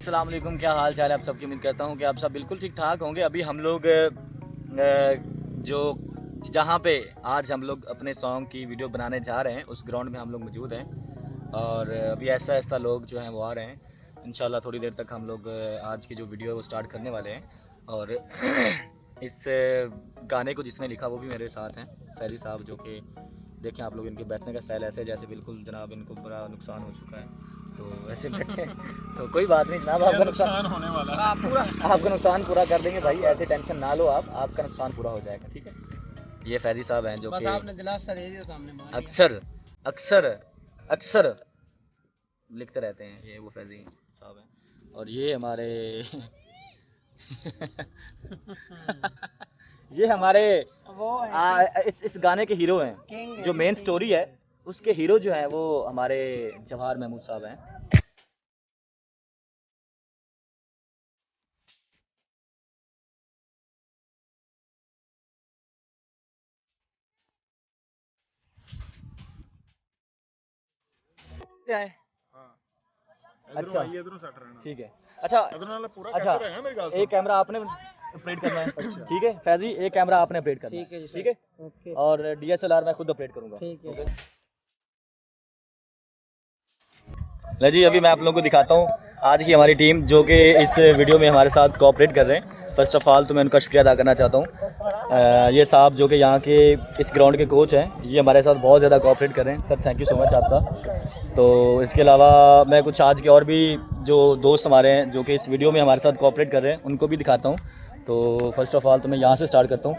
अस्सलाम वालेकुम, क्या हाल चाल है आप सबकी। उम्मीद करता हूँ कि आप सब बिल्कुल ठीक ठाक होंगे। अभी हम लोग जो जहाँ पे आज हम लोग अपने सॉन्ग की वीडियो बनाने जा रहे हैं उस ग्राउंड में हम लोग मौजूद हैं। और अभी ऐसा ऐसा लोग जो हैं वो आ रहे हैं। इंशाल्लाह थोड़ी देर तक हम लोग आज की जो वीडियो है वो स्टार्ट करने वाले हैं। और इस गाने को जिसने लिखा वो भी मेरे साथ हैं, फैजी साहब, जो कि देखें आप लोग इनके बैठने का स्टाइल ऐसे जैसे बिल्कुल जनाब इनको बड़ा नुकसान हो चुका है, तो ऐसे बैठे तो कोई बात नहीं जनाब, आपका नुकसान होने वाला है पूरा। आपका नुकसान पूरा कर देंगे भाई, ऐसे टेंशन ना लो आप, आपका नुकसान पूरा हो जाएगा, ठीक है। ये फैजी साहब हैं जो कि आपने दिलासा दे दिया, सामने अक्सर अक्सर अक्सर लिखते रहते हैं, ये वो फैजी साहब हैं। और ये हमारे ये हमारे वो इस गाने के हीरो हैं। जो मेन स्टोरी है उसके हीरो जो हैं वो हमारे जवाहर महमूद साहब हैं। क्या है? अच्छा ठीक है। अच्छा अच्छा, एक कैमरा आपने ऑपरेट करना है, ठीक है फैजी, एक कैमरा आपने ऑपरेट करना है, ठीक है। और DSLR मैं खुद ऑपरेट करूंगा, ठीक है। ले जी, अभी मैं आप लोगों को दिखाता हूँ आज की हमारी टीम जो कि इस वीडियो में हमारे साथ कोऑपरेट कर रहे हैं। फर्स्ट ऑफ ऑल तो मैं उनका शुक्रिया अदा करना चाहता हूँ। ये साहब जो कि यहाँ के इस ग्राउंड के कोच हैं, ये हमारे साथ बहुत ज़्यादा कोऑपरेट कर रहे हैं। Sir thank you so much आपका। तो इसके अलावा मैं कुछ आज के और भी जो दोस्त हमारे हैं जो कि इस वीडियो में हमारे साथ कोऑपरेट कर रहे हैं उनको भी दिखाता हूँ। तो फर्स्ट ऑफ ऑल तो मैं यहाँ से स्टार्ट करता हूँ।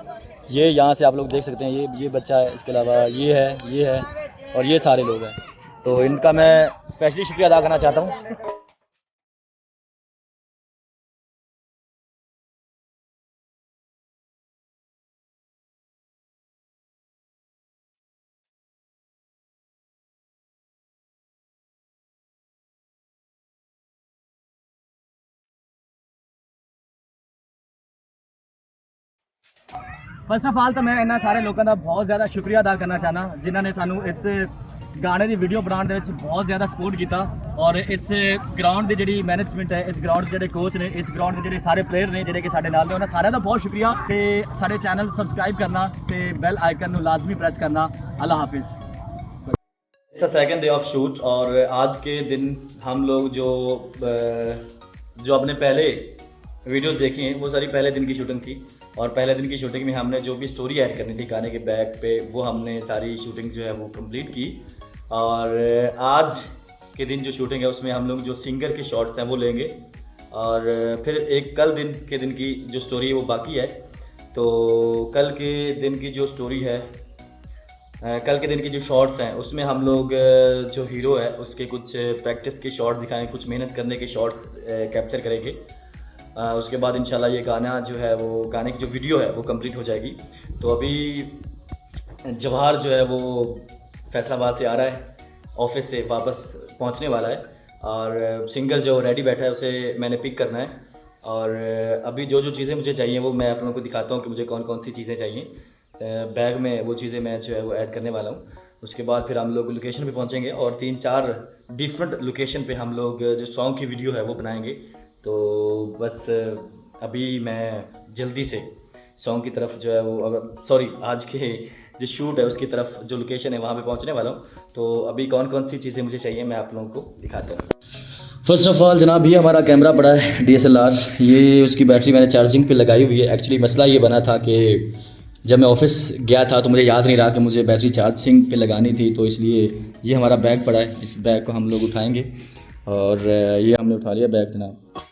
ये यहाँ से आप लोग देख सकते हैं, ये बच्चा है, इसके अलावा ये है और ये सारे लोग हैं। तो इनका मैं स्पेशली शुक्रिया अदा करना चाहता हूँ। फर्स्ट ऑफ ऑल तो मैं इन्होंने सारे लोगों का बहुत ज़्यादा शुक्रिया अदा करना चाहना जिन्होंने सानू इस गाने की वीडियो बनाने में बहुत ज़्यादा सपोर्ट किया। और इस ग्राउंड की जी मैनेजमेंट है, इस ग्राउंड के जो कोच ने, इस ग्राउंड के जो सारे प्लेयर ने जोड़े कि साढ़े नाल ने, उन्होंने सारे का बहुत शुक्रिया। तो साढ़े चैनल सब्सक्राइब करना तो बैल आइकन लाजमी प्रेस करना। अल्लाह हाफिज़। It's second day of shoot और आज के दिन हम लोग जो अपने पहले वीडियोस देखी हैं वो सारी पहले दिन की शूटिंग थी। और पहले दिन की शूटिंग में हमने जो भी स्टोरी ऐड करनी थी गाने के बैक पे वो हमने सारी शूटिंग जो है वो कंप्लीट की। और आज के दिन जो शूटिंग है उसमें हम लोग जो सिंगर के शॉट्स हैं वो लेंगे। और फिर एक कल दिन के दिन की जो स्टोरी है वो बाकी है। तो कल के दिन की जो स्टोरी है, कल के दिन की जो शॉट्स हैं उसमें हम लोग जो हीरो है उसके कुछ प्रैक्टिस के शॉट्स दिखाएंगे, कुछ मेहनत करने के शॉट्स कैप्चर करेंगे। उसके बाद इंशाल्लाह ये गाना जो है वो गाने की जो वीडियो है वो कंप्लीट हो जाएगी। तो अभी जवाहर जो है वो फैसलाबाद से आ रहा है, ऑफिस से वापस पहुंचने वाला है। और सिंगर जो रेडी बैठा है उसे मैंने पिक करना है। और अभी जो जो चीज़ें मुझे चाहिए वो मैं आप लोगों को दिखाता हूँ कि मुझे कौन कौन सी चीज़ें चाहिए। बैग में वो चीज़ें मैं जो है वो ऐड करने वाला हूँ। उसके बाद फिर हम लोग लोकेशन पे पहुँचेंगे और 3-4 डिफरेंट लोकेशन पे हम लोग जो सॉन्ग की वीडियो है वो बनाएंगे। तो बस अभी मैं जल्दी से सॉन्ग की तरफ जो है वो, सॉरी, आज के जो शूट है उसकी तरफ जो लोकेशन है वहाँ पे पहुँचने वाला हूँ। तो अभी कौन कौन सी चीज़ें मुझे चाहिए मैं आप लोगों को दिखाता हूँ। फर्स्ट ऑफ ऑल जनाब, ये हमारा कैमरा पड़ा है DSLR। ये उसकी बैटरी मैंने चार्जिंग पे लगाई हुई है। एक्चुअली मसला ये बना था कि जब मैं ऑफिस गया था तो मुझे याद नहीं रहा कि मुझे बैटरी चार्जिंग पे लगानी थी, तो इसलिए ये हमारा बैग पड़ा है। इस बैग को हम लोग उठाएंगे और ये हमने उठा लिया बैग जनाब।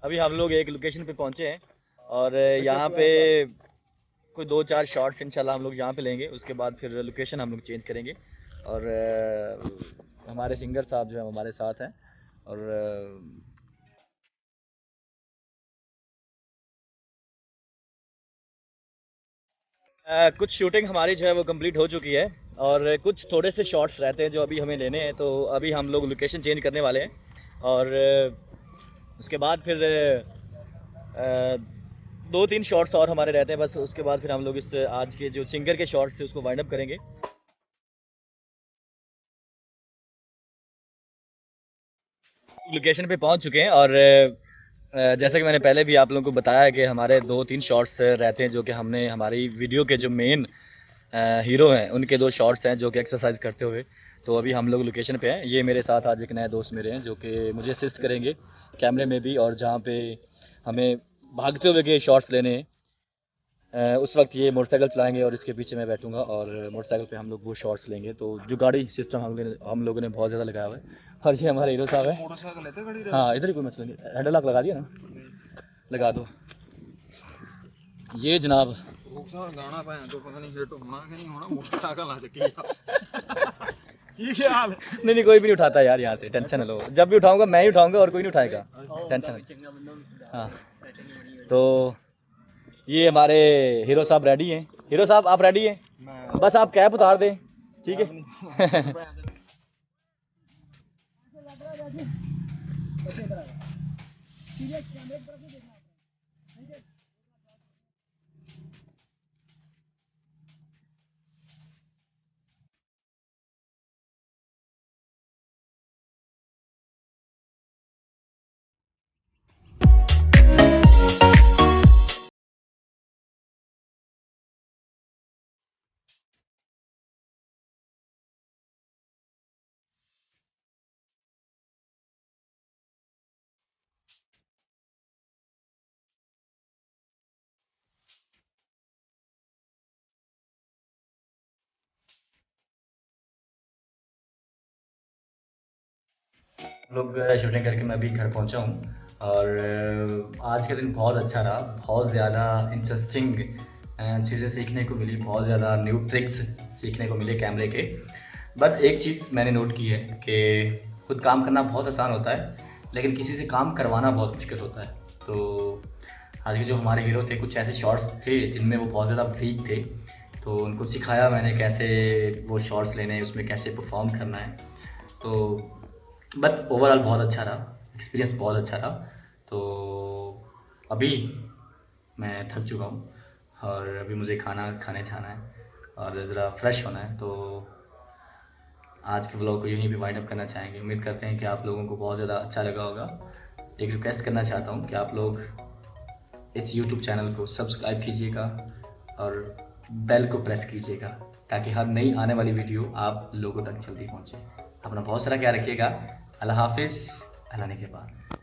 अभी हम लोग एक लोकेशन पे पहुंचे हैं और यहाँ पे कोई 2-4 शॉट्स इंशाल्लाह हम लोग यहाँ पे लेंगे, उसके बाद फिर लोकेशन हम लोग चेंज करेंगे। और हमारे सिंगर साहब जो है हमारे साथ हैं और कुछ शूटिंग हमारी जो है वो कंप्लीट हो चुकी है और कुछ थोड़े से शॉट्स रहते हैं जो अभी हमें लेने हैं, तो अभी हम लोग लोकेशन चेंज करने वाले हैं और उसके बाद फिर 2-3 शॉट्स और हमारे रहते हैं बस, उसके बाद फिर हम लोग इस आज के जो सिंगर के शॉट्स थे उसको वाइंड अप करेंगे। लोकेशन पे पहुंच चुके हैं और जैसा कि मैंने पहले भी आप लोगों को बताया है कि हमारे 2-3 शॉट्स रहते हैं जो कि हमने हमारी वीडियो के जो मेन हीरो हैं उनके 2 शॉट्स हैं जो कि एक्सरसाइज करते हुए। तो अभी हम लोग लोकेशन पे हैं। ये मेरे साथ आज एक नए दोस्त मेरे हैं जो कि मुझे असिस्ट करेंगे कैमरे में भी, और जहाँ पे हमें भागते हुए के शॉट्स लेने हैं उस वक्त ये मोटरसाइकिल चलाएंगे और इसके पीछे मैं बैठूंगा और मोटरसाइकिल पे हम लोग वो शॉट्स लेंगे। तो जो गाड़ी सिस्टम हम लोगों ने बहुत ज़्यादा लगाया हुआ है और ये हमारे हीरो साहब है। हाँ इधर ही कोई मसला नहीं, हैंडल लॉक लगा दिया ना, लगा दो। ये जनाब गाना पाया तो पता नहीं हिट होना कि नहीं होना, मोटरसाइकिल आ चुकी नहीं नहीं कोई भी नहीं उठाता यार, यहाँ से टेंशन लो, जब भी उठाऊंगा मैं ही उठाऊंगा और कोई नहीं उठाएगा, टेंशन। हाँ तो ये हमारे हीरो साहब रेडी हैं। हीरो साहब आप रेडी हैं? बस आप कैप उतार दें, ठीक है। लोग शूटिंग करके मैं अभी घर पहुंचा हूँ और आज का दिन बहुत अच्छा रहा, बहुत ज़्यादा इंटरेस्टिंग चीज़ें सीखने को मिली, बहुत ज़्यादा न्यू ट्रिक्स सीखने को मिले कैमरे के। बट एक चीज़ मैंने नोट की है कि खुद काम करना बहुत आसान होता है लेकिन किसी से काम करवाना बहुत मुश्किल होता है। तो आज के जो हमारे हीरो थे कुछ ऐसे शॉट्स थे जिनमें वो बहुत ज़्यादा वीक थे, तो उनको सिखाया मैंने कैसे वो शॉट्स लेने हैं, उसमें कैसे परफॉर्म करना है। तो बट ओवरऑल बहुत अच्छा रहा, एक्सपीरियंस बहुत अच्छा रहा। तो अभी मैं थक चुका हूँ और अभी मुझे खाना खाने जाना है और ज़रा फ्रेश होना है। तो आज के ब्लॉग को यहीं पे वाइंड अप करना चाहेंगे। उम्मीद करते हैं कि आप लोगों को बहुत ज़्यादा अच्छा लगा होगा। एक रिक्वेस्ट करना चाहता हूँ कि आप लोग इस YouTube चैनल को सब्सक्राइब कीजिएगा और बेल को प्रेस कीजिएगा ताकि हर नई आने वाली वीडियो आप लोगों तक जल्दी पहुँचे। अपना बहुत सारा ख्याल रखिएगा। अल्लाह हाफिज़, अल्लाह ने के बाद।